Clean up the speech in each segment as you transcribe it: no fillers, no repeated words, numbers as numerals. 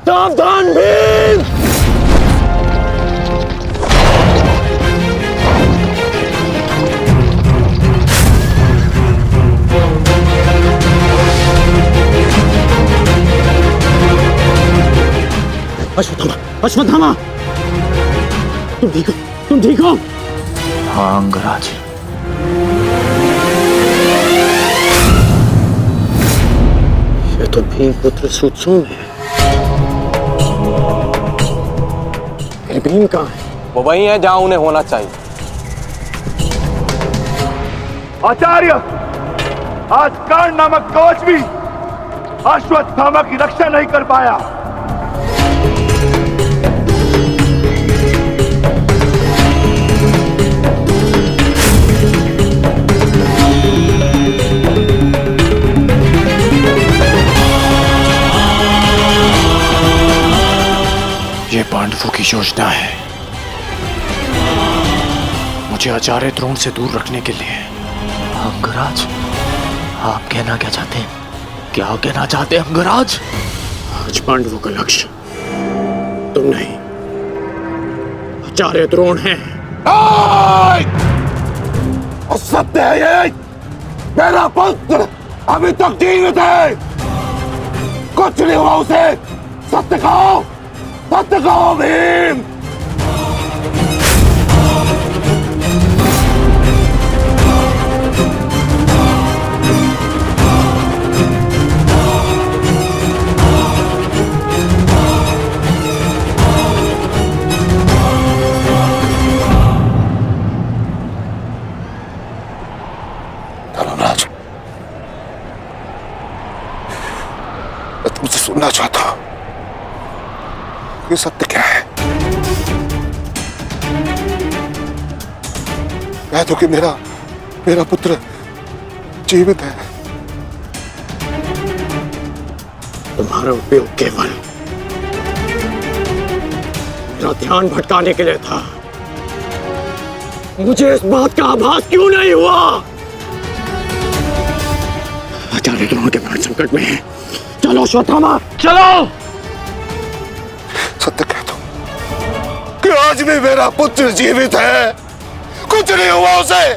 सावधान भीम! अश्वत्थामा, अश्वत्थामा, तुम ठीक हो? तुम ठीक हो? हाँ अंगराज। ये तो भीम पुत्र सुतसोम है। भीम कहाँ है? वो वही है जहां उन्हें होना चाहिए। आचार्य, आज कर्ण नामक कवच भी अश्वत्थामा की रक्षा नहीं कर पाया। ये पांडवों की योजना है, मुझे आचार्य द्रोण से दूर रखने के लिए। अंगराज, आप कहना क्या चाहते हैं? क्या कहना चाहते हैं अंगराज? आज पांडवों का लक्ष्य तुम नहीं, आचार्य द्रोण है। असत्य है ये, मेरा पुत्र अभी तक जीवित है, कुछ नहीं हुआ उसे। सत्य कहो, सत्य कहो भीम। धर्मराज, मैं तुमसे सुनना चाहता हूं, ये सत्य क्या है? कह दो कि मेरा पुत्र जीवित है। तुम्हारा उपयोग केवल मेरा ध्यान भटकाने के लिए था। मुझे इस बात का आभास क्यों नहीं हुआ? आचार्य द्रोण के प्राण संकट में है। चलो अश्वत्थामा, चलो। सत्य कह दो कि आज भी मेरा पुत्र जीवित है, कुछ नहीं हुआ उसे,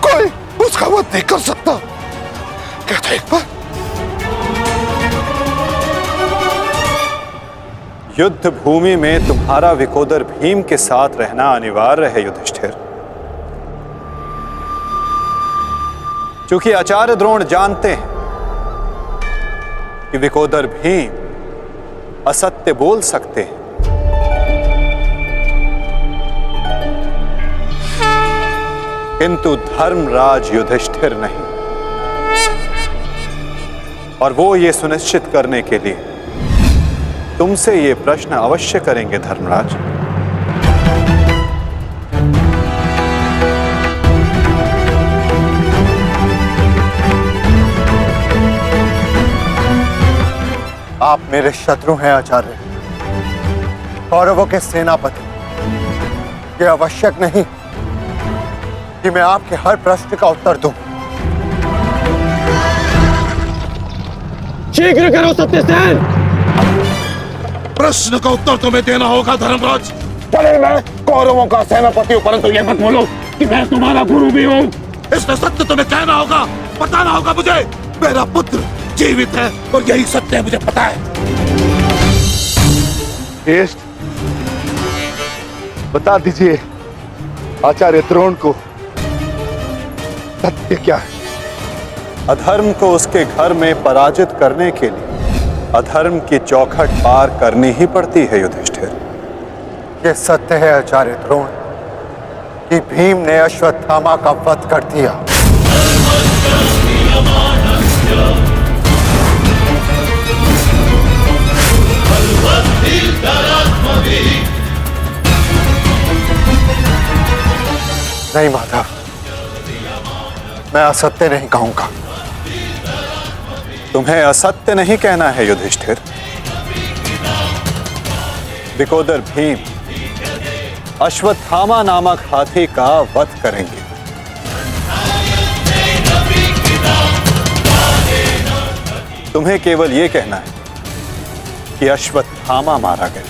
कोई उसका वध नहीं कर सकता। कहता एक बार। युद्ध भूमि में तुम्हारा विकोदर भीम के साथ रहना अनिवार्य है युधिष्ठिर, क्योंकि आचार्य द्रोण जानते हैं कि विकोदर भीम असत्य बोल सकते हैं, किंतु धर्मराज युधिष्ठिर नहीं। और वो ये सुनिश्चित करने के लिए तुमसे ये प्रश्न अवश्य करेंगे धर्मराज। आप मेरे शत्रु हैं आचार्य, कौरवों के सेनापति। ये आवश्यक नहीं कि मैं आपके हर प्रश्न का उत्तर दूं। शीघ्र करो सत्यसेन। प्रश्न का उत्तर तुम्हें देना होगा धर्मराज। भले मैं कौरवों का सेनापति हूं, परंतु ये मत बोलो कि मैं तुम्हारा गुरु भी हूं। इसलिए सत्य तुम्हें कहना होगा, बताना होगा मुझे। मेरा पुत्र जीवित है और यही सत्य है, मुझे पता है। बता दीजिए आचार्य द्रोण को सत्य क्या है? अधर्म को उसके घर में पराजित करने के लिए अधर्म की चौखट पार करनी ही पड़ती है युधिष्ठिर। ये सत्य है आचार्य द्रोण कि भीम ने अश्वत्थामा का वध कर दिया। नहीं माधव, मैं असत्य नहीं कहूंगा। तुम्हें असत्य नहीं कहना है युधिष्ठिर। विकोदर भीम अश्वत्थामा नामक हाथी का वध करेंगे। तुम्हें केवल यह कहना है कि अश्वत्थामा मारा गया।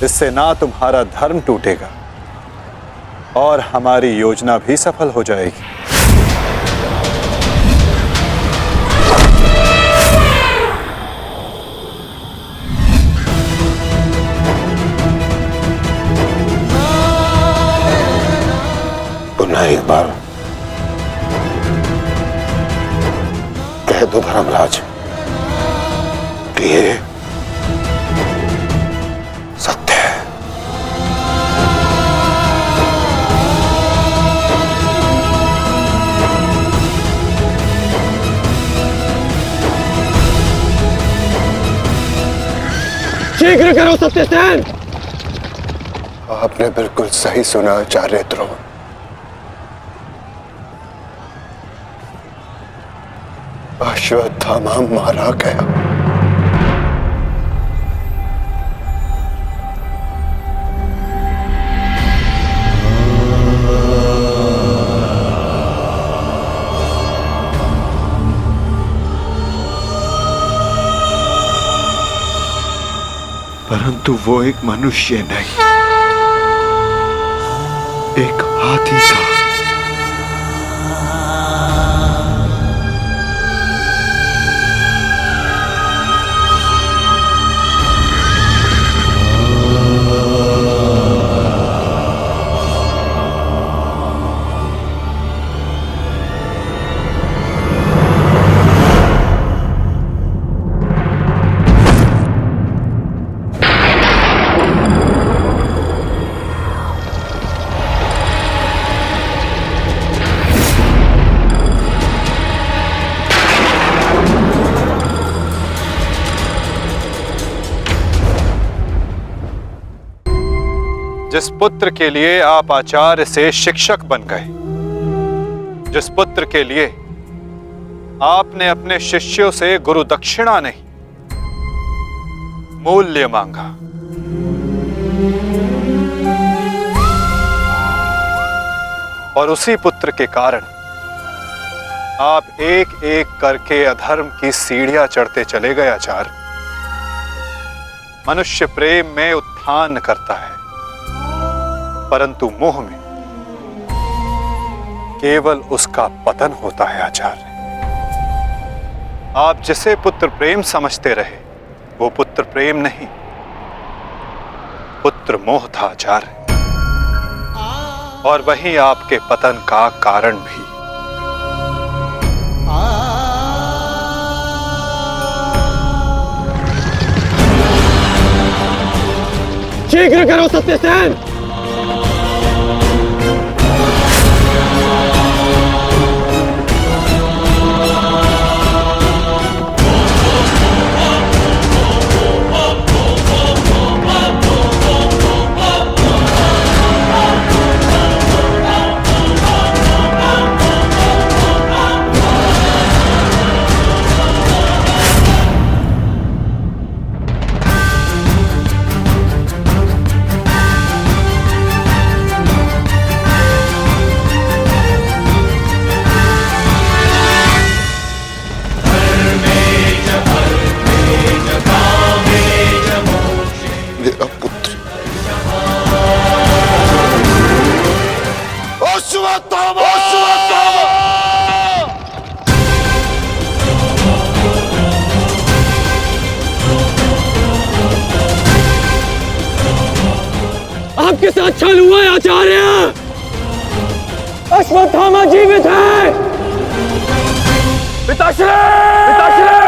इससे ना तुम्हारा धर्म टूटेगा और हमारी योजना भी सफल हो जाएगी। पुनः एक बार कह दो धर्मराज कि ये सत्य है। शीघ्र करो सत्यसेन। आपने बिल्कुल सही सुना आचार्य द्रोण। अश्वत्थामा मारा गया। परंतु वो एक मनुष्य नहीं, एक हाथी था। जिस पुत्र के लिए आप आचार्य से शिक्षक बन गए, जिस पुत्र के लिए आपने अपने शिष्यों से गुरु दक्षिणा नहीं मूल्य मांगा, और उसी पुत्र के कारण आप एक एक करके अधर्म की सीढ़ियां चढ़ते चले गए आचार्य। मनुष्य प्रेम में उत्थान करता है, परंतु मोह में केवल उसका पतन होता है आचार्य। आप जिसे पुत्र प्रेम समझते रहे, वो पुत्र प्रेम नहीं, पुत्र मोह था आचार्य, और वही आपके पतन का कारण भी। शीघ्र करो सत्यसेन। मेरा पुत्र अश्वत्थामा! आपके साथ छल हुआ है आचार्य। अश्वत्थामा जीवित है। पिताश्री! पिताश्री!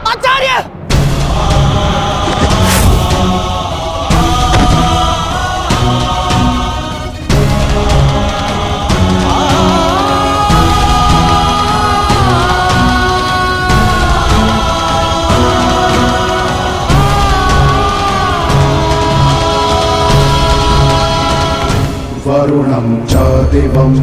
आचार्य! वरुणं च दिवम्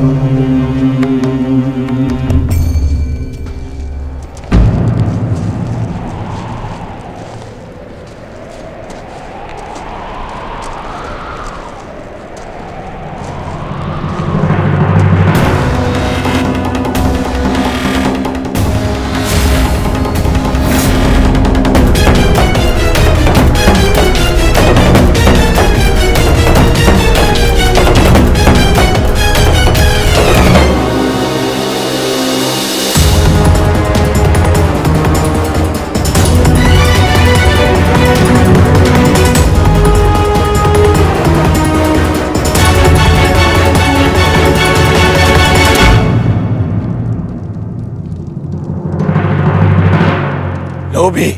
लोभी,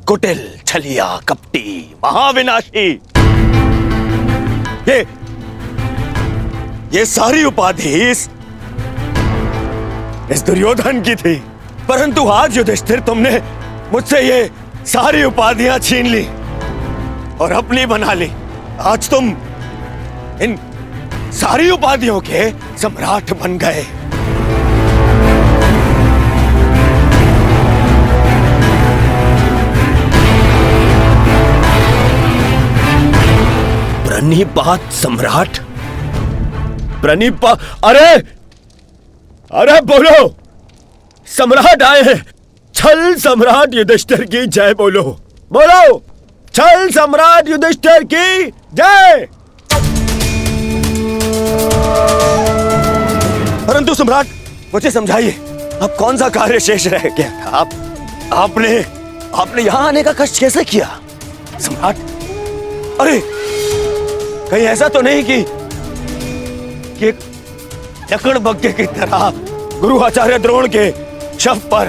कुटिल, छलिया, कपटी, महाविनाशी, ये सारी उपाधि इस दुर्योधन की थी। परंतु आज युधिष्ठिर तुमने मुझसे ये सारी उपाधियां छीन ली और अपनी बना ली। आज तुम इन सारी उपाधियों के सम्राट बन गए। प्रणिपात सम्राट, अरे बोलो, सम्राट आए हैं। छल सम्राट युधिष्ठिर की जय बोलो, बोलो, छल सम्राट युधिष्ठिर की जय। परंतु सम्राट, मुझे समझाइए, अब कौन सा कार्य शेष रह गया? आपने यहां आने का कष्ट कैसे किया सम्राट? अरे कहीं ऐसा तो नहीं कि एक लकड़बग्घे की तरह गुरु आचार्य द्रोण के शव पर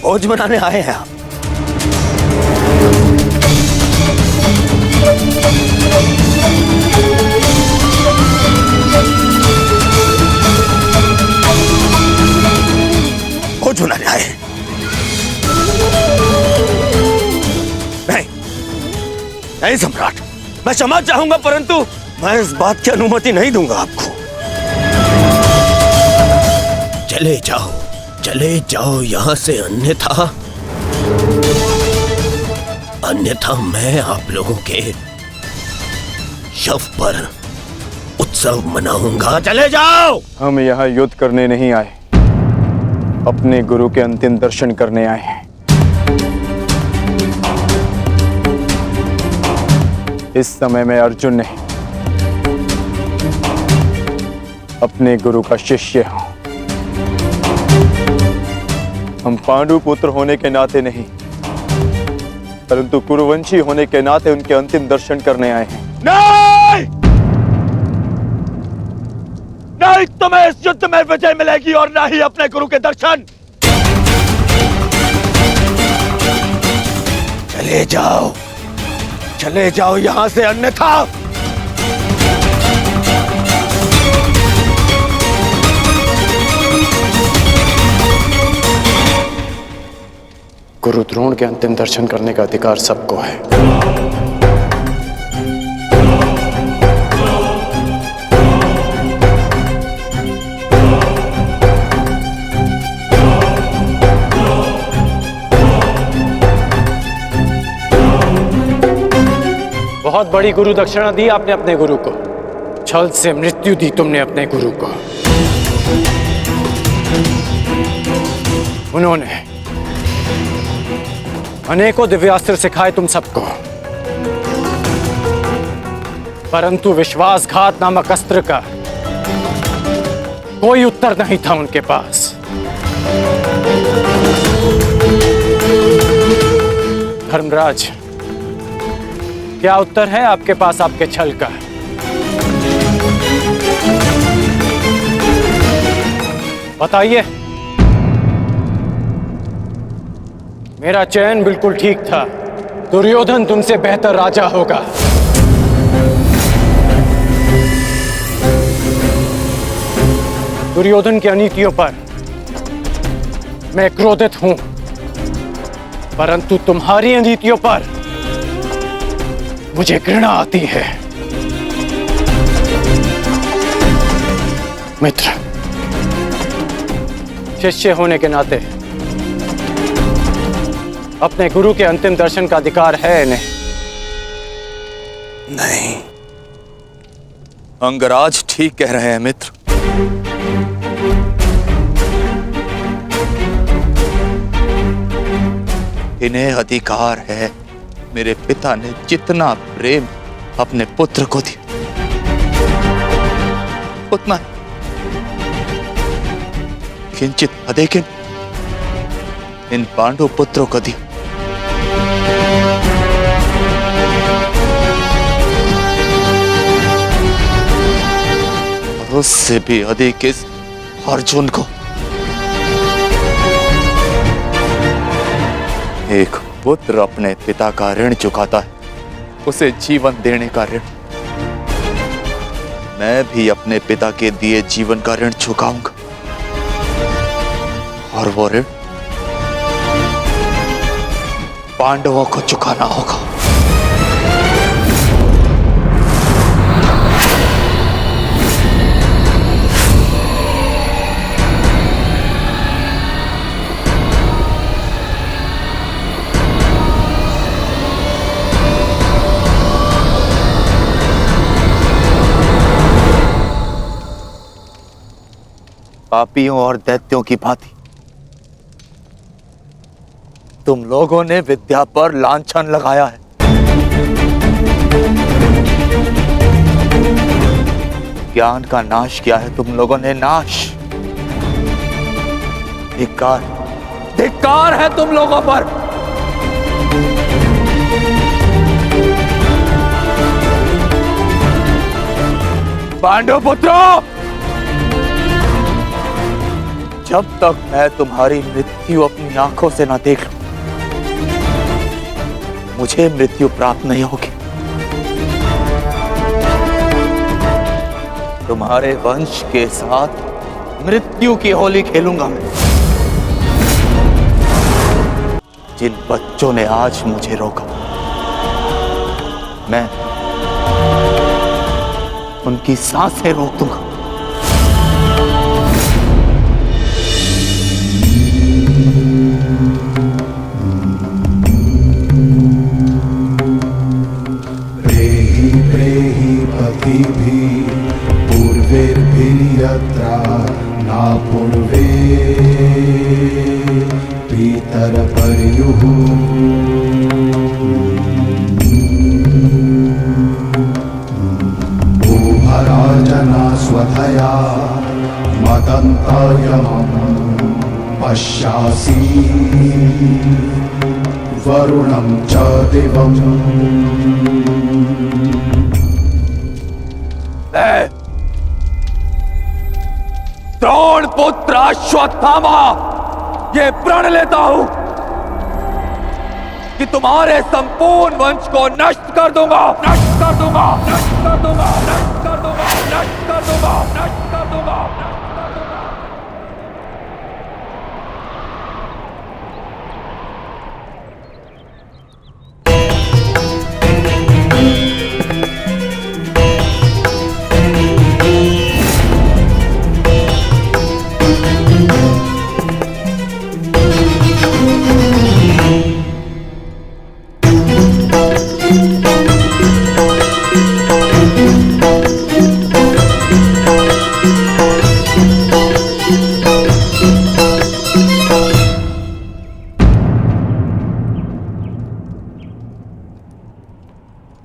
भोज मनाने आए हैं आप? भोज मनाने आए? नहीं सम्राट, मैं क्षमा चाहूंगा, परंतु मैं इस बात की अनुमति नहीं दूंगा आपको। चले जाओ यहां से, अन्यथा मैं आप लोगों के शव पर उत्सव मनाऊंगा। चले जाओ। हम यहाँ युद्ध करने नहीं आए, अपने गुरु के अंतिम दर्शन करने आए हैं। इस समय मैं अर्जुन नहीं, अपने गुरु का शिष्य हूं। हम पांडु पुत्र होने के नाते नहीं, परंतु कुरुवंशी होने के नाते उनके अंतिम दर्शन करने आए हैं। नहीं, तुम्हें इस युद्ध में विजय मिलेगी और ना ही अपने गुरु के दर्शन। चले जाओ यहां से, अन्यथा गुरु द्रोण के अंतिम दर्शन करने का अधिकार सबको है। बहुत बड़ी गुरु दक्षिणा दी आपने अपने गुरु को, छल से मृत्यु दी तुमने अपने गुरु को। उन्होंने अनेकों दिव्यास्त्र सिखाए तुम सबको, परंतु विश्वासघात नामक अस्त्र का कोई उत्तर नहीं था उनके पास। धर्मराज, क्या उत्तर है आपके पास आपके छल का? बताइए। मेरा चयन बिल्कुल ठीक था, दुर्योधन तुमसे बेहतर राजा होगा। दुर्योधन की अनीतियों पर मैं क्रोधित हूं, परंतु तुम्हारी अनीतियों पर मुझे घृणा आती है। मित्र, शिष्य होने के नाते अपने गुरु के अंतिम दर्शन का अधिकार है इन्हें? नहीं, अंगराज ठीक कह रहे हैं मित्र। इन्हें अधिकार है। मेरे पिता ने जितना प्रेम अपने पुत्र को दिया, उतना किंचित अधिक इन पांडु पुत्रों को दिया। और उससे भी अधिक इस अर्जुन को। एक पुत्र अपने पिता का ऋण चुकाता है, उसे जीवन देने का ऋण, मैं भी अपने पिता के दिए जीवन का ऋण चुकाऊंगा। और वो ऋण पांडवों को चुकाना होगा। पापियों और दैत्यों की भांति तुम लोगों ने विद्या पर लांछन लगाया है। ज्ञान का नाश किया है तुम लोगों ने, नाश। धिक्कार, धिक्कार है तुम लोगों पर। पांडव पुत्रों, जब तक मैं तुम्हारी मृत्यु अपनी आंखों से ना देख लूं, मुझे मृत्यु प्राप्त नहीं होगी। तुम्हारे वंश के साथ मृत्यु की होली खेलूंगा मैं। जिन बच्चों ने आज मुझे रोका, मैं उनकी सांसें रोक दूंगा। पूर्वेर्भिर्यत्रा ना पूर्वे पीतर पर्युः भूभराजना स्वधया मदन्तायमं पश्यासि वरुणं च दिवम्। द्रोण पुत्र अश्वत्थामा, ये प्रण लेता हूं कि तुम्हारे संपूर्ण वंश को नष्ट कर दूंगा, नष्ट कर दूंगा, नष्ट कर दूंगा, नष्ट कर दूंगा, नष्ट कर दूंगा, नष्ट कर दूंगा।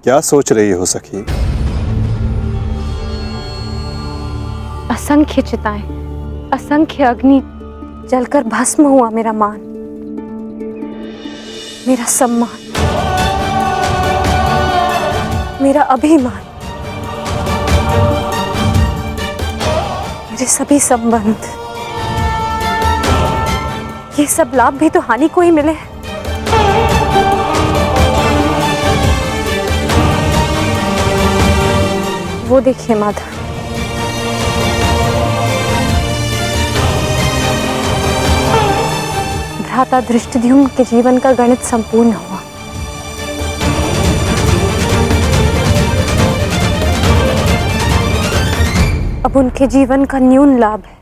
क्या सोच रही हो सखी? असंख्य चिताएं, असंख्य अग्नि जलकर भस्म हुआ मेरा मान, मेरा सम्मान, मेरा अभिमान, मेरे सभी संबंध, ये सब लाभ भी तो हानि को ही मिले। वो देखिए माधव, भ्राता धृष्टद्युम्न के जीवन का गणित संपूर्ण हुआ। अब उनके जीवन का न्यून लाभ है।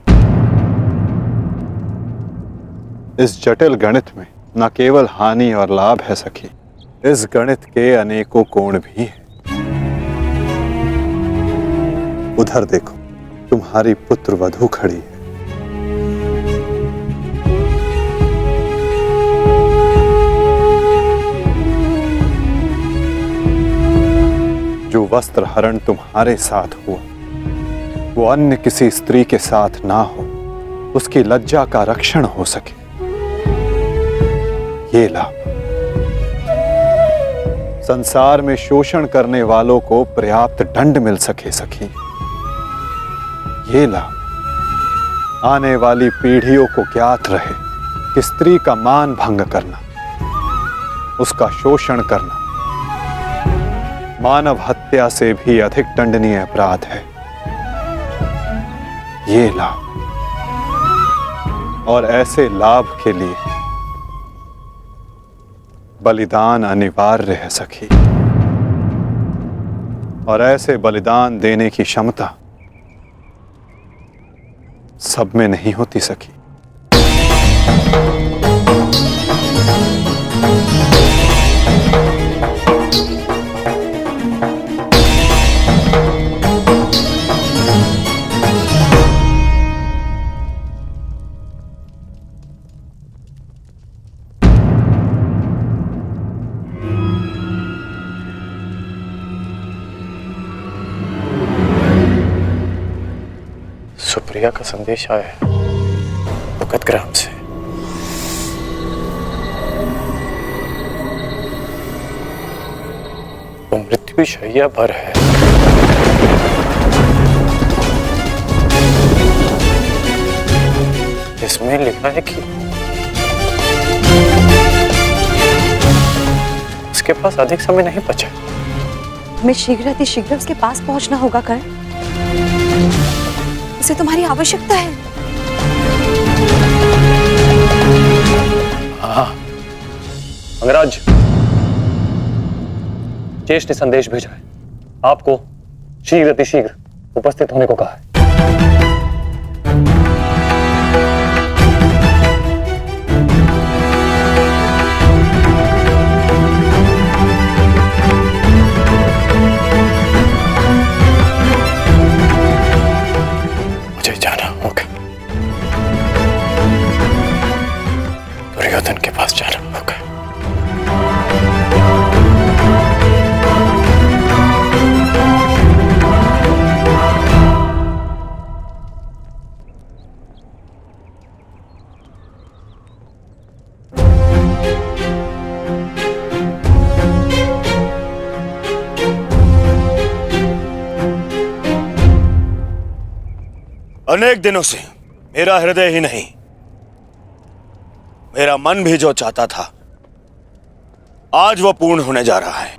इस जटिल गणित में न केवल हानि और लाभ है सखी, इस गणित के अनेकों कोण भी हैं। उधर देखो, तुम्हारी पुत्र वधू खड़ी है। जो वस्त्र हरण तुम्हारे साथ हुआ, वो अन्य किसी स्त्री के साथ ना हो, उसकी लज्जा का रक्षण हो सके, ये लाभ। संसार में शोषण करने वालों को पर्याप्त दंड मिल सके सखी, ये लाभ। आने वाली पीढ़ियों को ज्ञात रहे कि स्त्री का मान भंग करना उसका शोषण करना मानव हत्या से भी अधिक दंडनीय अपराध है। ये लाभ और ऐसे लाभ के लिए बलिदान अनिवार्य है सखी, और ऐसे बलिदान देने की क्षमता सब में नहीं होती सखी। सुप्रिया का संदेश आया है भगत ग्राम से। वो मृत्यु शैया पर है। इसमें लिखा है कि उसके पास अधिक समय नहीं बचा। हमें शीघ्र उसके पास पहुंचना होगा। कर उसे तुम्हारी आवश्यकता है। हाँ अंगराज, ज्येष्ठ ने संदेश भेजा है, आपको शीघ्र उपस्थित होने को कहा है। दुर्योधन के पास जाना होगा। अनेक दिनों से मेरा हृदय ही नहीं, मेरा मन भी जो चाहता था, आज वो पूर्ण होने जा रहा है।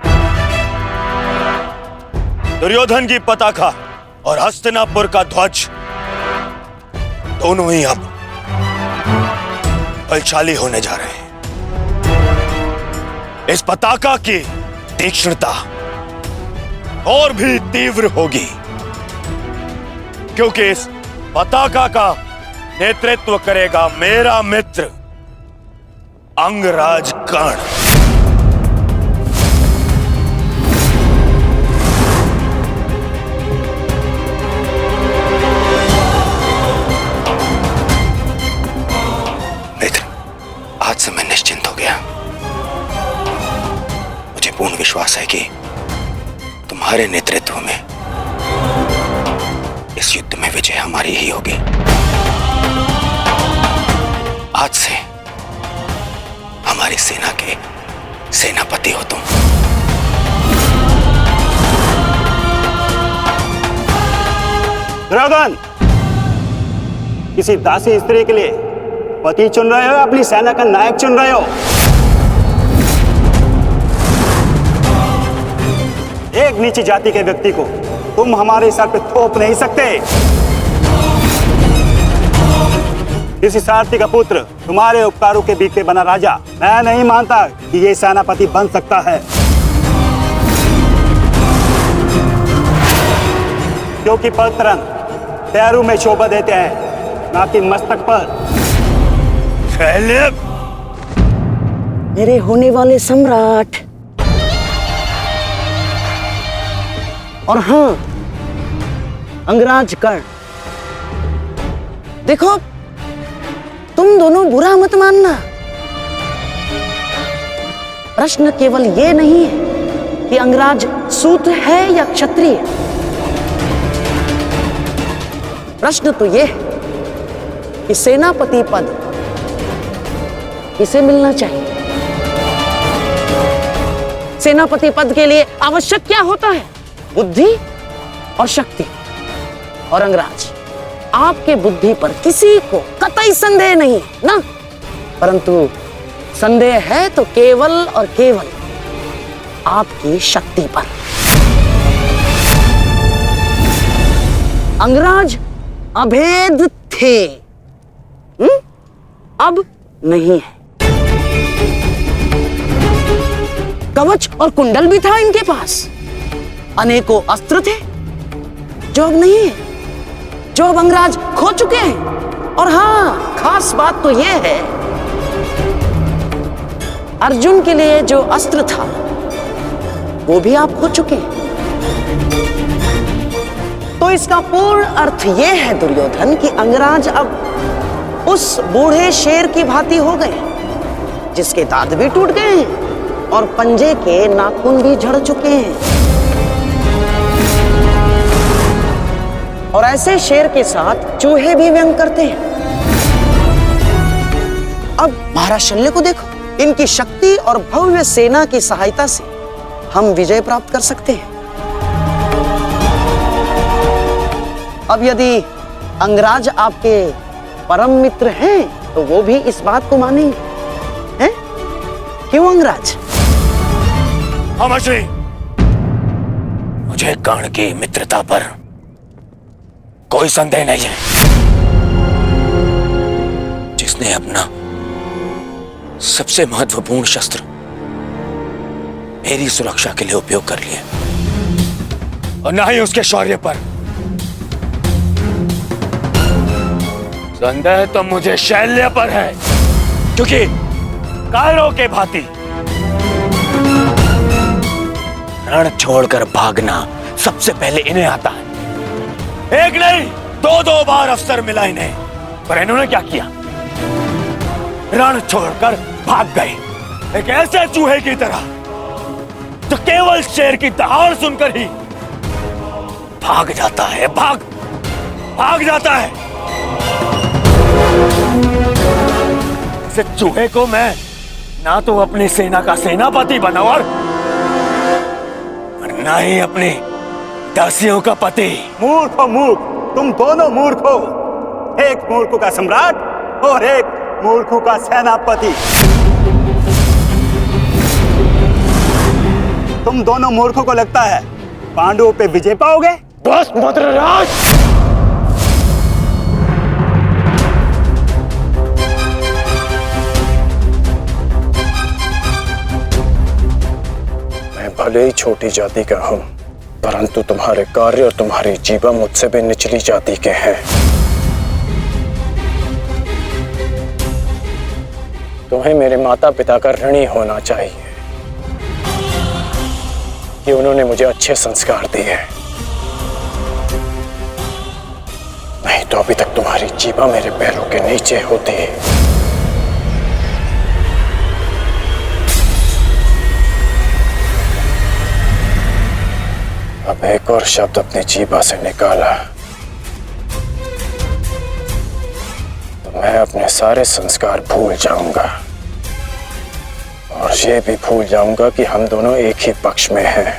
दुर्योधन की पताका और हस्तिनापुर का ध्वज दोनों ही अब बलशाली होने जा रहे हैं। इस पताका की तीक्ष्णता और भी तीव्र होगी, क्योंकि इस पताका का नेतृत्व करेगा मेरा मित्र अंगराज कर्ण। मित्र, आज से मैं निश्चिंत हो गया। मुझे पूर्ण विश्वास है कि तुम्हारे नेतृत्व में इस युद्ध में विजय हमारी ही होगी। आज से हमारी सेना के सेनापति हो तुम। दुर्योधन, किसी दासी स्त्री के लिए पति चुन रहे हो या अपनी सेना का नायक चुन रहे हो? एक नीची जाति के व्यक्ति को तुम हमारे सर पे थोप नहीं सकते। किसी सारथी का पुत्र तुम्हारे उपकारों के बीच पे बना राजा मैं नहीं मानता कि ये सेनापति बन सकता है, क्योंकि पलतरन पैरों में शोभा देते हैं, ना कि मस्तक पर। मेरे होने वाले सम्राट, और हाँ अंगराज कर्ण, देखो तुम दोनों बुरा मत मानना। प्रश्न केवल ये नहीं है कि अंगराज शूद्र है या क्षत्रिय। प्रश्न तो ये है कि सेनापति पद किसे मिलना चाहिए। सेनापति पद के लिए आवश्यक क्या होता है? बुद्धि और शक्ति। और अंगराज, आपके बुद्धि पर किसी को कतई संदेह नहीं ना, परंतु संदेह है तो केवल और केवल आपकी शक्ति पर। अंगराज अभेद थे, अब नहीं है। कवच और कुंडल भी था इनके पास, अनेकों अस्त्र थे जो अब नहीं है, जो अब अंगराज खो चुके हैं। और हाँ, खास बात तो यह है, अर्जुन के लिए जो अस्त्र था वो भी आप खो चुके हैं। तो इसका पूर्ण अर्थ यह है दुर्योधन कि अंगराज अब उस बूढ़े शेर की भांति हो गए जिसके दांत भी टूट गए हैं और पंजे के नाखून भी झड़ चुके हैं। और ऐसे शेर के साथ चूहे भी व्यंग करते हैं। अब महाराज शल्य को देखो, इनकी शक्ति और भव्य सेना की सहायता से हम विजय प्राप्त कर सकते हैं। अब यदि अंगराज आपके परम मित्र हैं तो वो भी इस बात को मानेंगे, हैं? क्यों अंगराज? अमरश्री, मुझे कर्ण की मित्रता पर कोई संदेह नहीं है। जिसने अपना सबसे महत्वपूर्ण शस्त्र मेरी सुरक्षा के लिए उपयोग कर लिया, और ना ही उसके शौर्य पर। संदेह तो मुझे शैल्य पर है, क्योंकि कायरों के भांति रण छोड़कर भागना सबसे पहले इन्हें आता है। एक नहीं, दो बार अवसर मिला इन्हें, पर इन्होंने क्या किया? रण छोड़कर भाग गए, एक ऐसे चूहे की तरह जो केवल शेर की दहाड़ सुनकर ही भाग जाता है, भाग जाता है। इस चूहे को मैं ना तो अपनी सेना का सेनापति बनाऊं और ना ही अपने दासियों का पति। मूर्ख हो मूर्ख, तुम दोनों मूर्ख हो। एक मूर्खों का सम्राट और एक मूर्खों का सेनापति। तुम दोनों मूर्खों को लगता है पांडवों पे विजय पाओगे? बस मद्रराज, मैं भले ही छोटी जाति का हूं, परंतु तुम्हारे कार्य और तुम्हारी जीवा मुझसे भी निचली जाति के हैं। तुम्हें मेरे माता पिता का ऋणी होना चाहिए कि उन्होंने मुझे अच्छे संस्कार दिए, नहीं तो अभी तक तुम्हारी जीवा मेरे पैरों के नीचे होती। अब एक और शब्द अपनी जीभा से निकाला तो मैं अपने सारे संस्कार भूल जाऊंगा, और ये भी भूल जाऊंगा कि हम दोनों एक ही पक्ष में हैं।